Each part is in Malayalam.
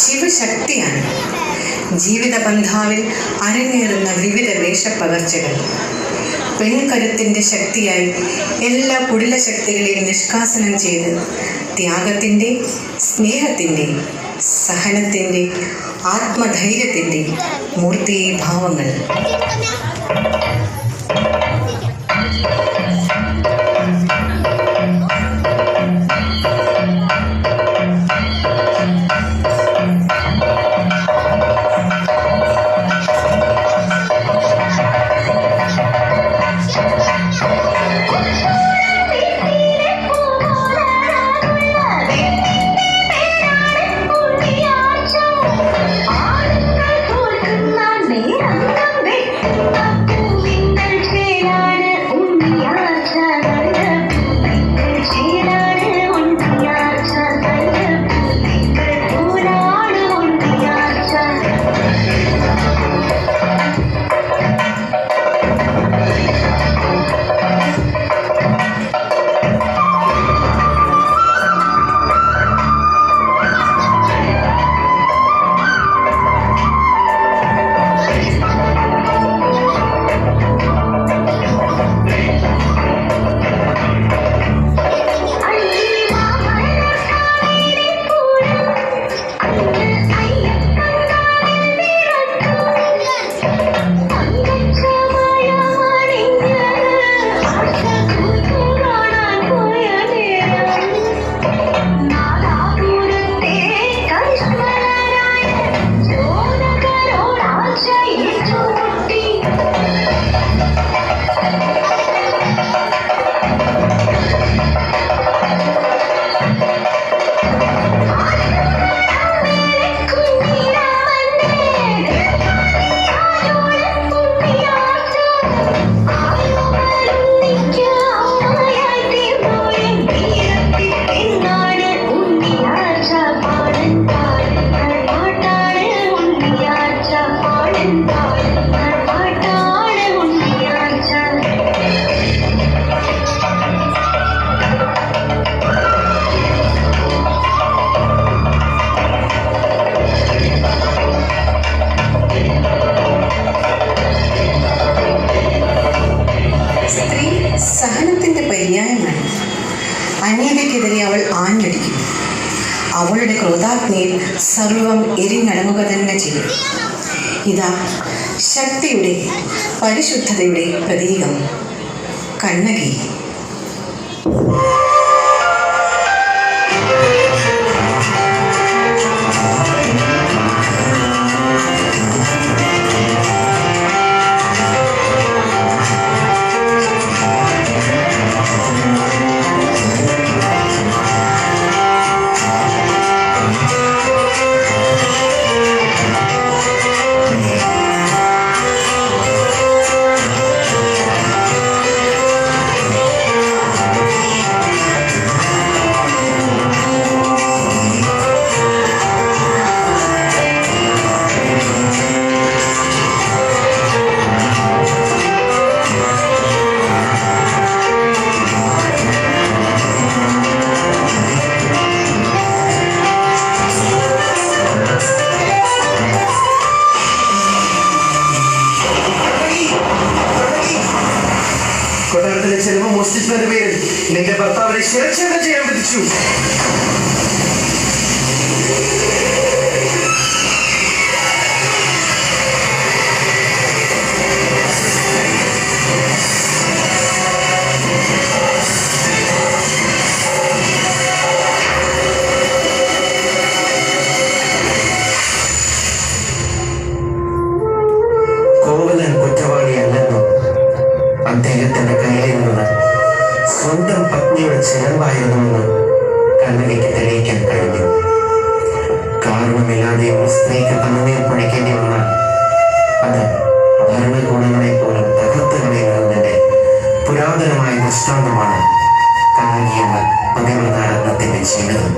ശിവശക്തിയാണ്. ജീവിത പന്ഥാവിൽ അരങ്ങേറുന്ന വിവിധ വേഷപ്പകർച്ചകൾ പെൺകരുത്തിൻ്റെ ശക്തിയായി എല്ലാ കുടില ശക്തികളെയും നിഷ്കാസനം ചെയ്ത് ത്യാഗത്തിൻ്റെ, സ്നേഹത്തിൻ്റെ, സഹനത്തിൻ്റെ, ആത്മധൈര്യത്തിൻ്റെ മൂർത്തീഭാവങ്ങൾ. സഹനത്തിൻ്റെ പര്യായമാണ്. അനീതിക്കെതിരെ അവൾ ആഞ്ഞടിക്കും. അവളുടെ ക്രോധാഗ്നിയിൽ സർവം എരിഞ്ഞടങ്ങുക തന്നെ ചെയ്യും. ഇതാ ശക്തിയുടെ, പരിശുദ്ധതയുടെ പ്രതീകം കണ്ണകി. ഭർത്താവിനെ ശിരച്ഛേദം ചെയ്യാൻ വിധിച്ചു. കോവലൻ കുറ്റവാളിയല്ലെന്നും അദ്ദേഹത്തിന്റെ കയ്യിൽ നിന്ന് സ്വന്തം പത്നിയുടെ ചിലമ്പായിരുന്നുവെന്ന് കണ്ണകിക്ക് തെളിയിക്കാൻ കഴിഞ്ഞു. കാരണമില്ലാതെ ഒരു സ്ത്രീക്ക് കണ്ണുനീർ പൊഴിക്കേണ്ടി വന്നാൽ അത് ഭരണകൂടങ്ങളെ പോലും തകർത്ത് കളയുന്നതിന്റെ പുരാതനമായ ദൃഷ്ടാന്തമാണ് കണ്ണകി എന്ന പതിവ്രതാരത്നത്തിന്റെ ജീവിതം.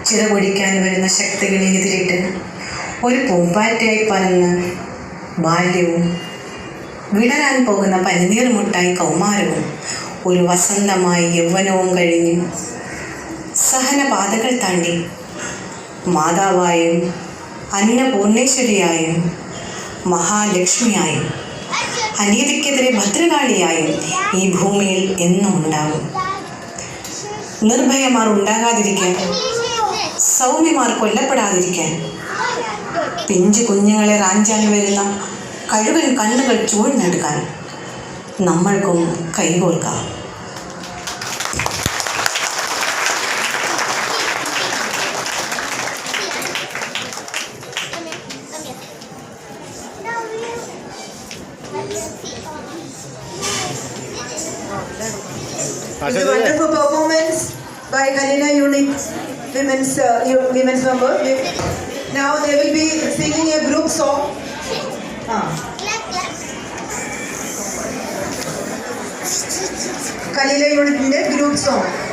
ചിറകൊടിക്കാൻ വരുന്ന ശക്തികളെ എതിരിട്ട് ഒരു പൂമ്പാറ്റയായി പറന്ന് ബാല്യവും വിടരാൻ പോകുന്ന പനിനീർ മുട്ടായി കൗമാരവും ഒരു വസന്തമായി യൗവനവും കഴിഞ്ഞ് സഹനപാതകൾ താണ്ടി മാതാവായും അന്നപൂർണേശ്വരിയായും മഹാലക്ഷ്മിയായും അനീതിക്കെതിരെ ഭദ്രകാളിയായും ഈ ഭൂമിയിൽ എന്നും ഉണ്ടാകും. നിർഭയമാർ ഉണ്ടാകാതിരിക്കാൻ, സൗമ്യമാർ കൊല്ലപ്പെടാതിരിക്കാൻ, പിഞ്ചു കുഞ്ഞുങ്ങളെ റാഞ്ചാൻ വരുന്ന കഴുകൻ കണ്ണുകൾ ചൂഴ്ന്നെടുക്കാൻ നമ്മൾക്കും കൈകോർക്കാം. It's a wonderful performance by Kalina Unit women's member. Now they will be singing a group song. Kalina Unit group song.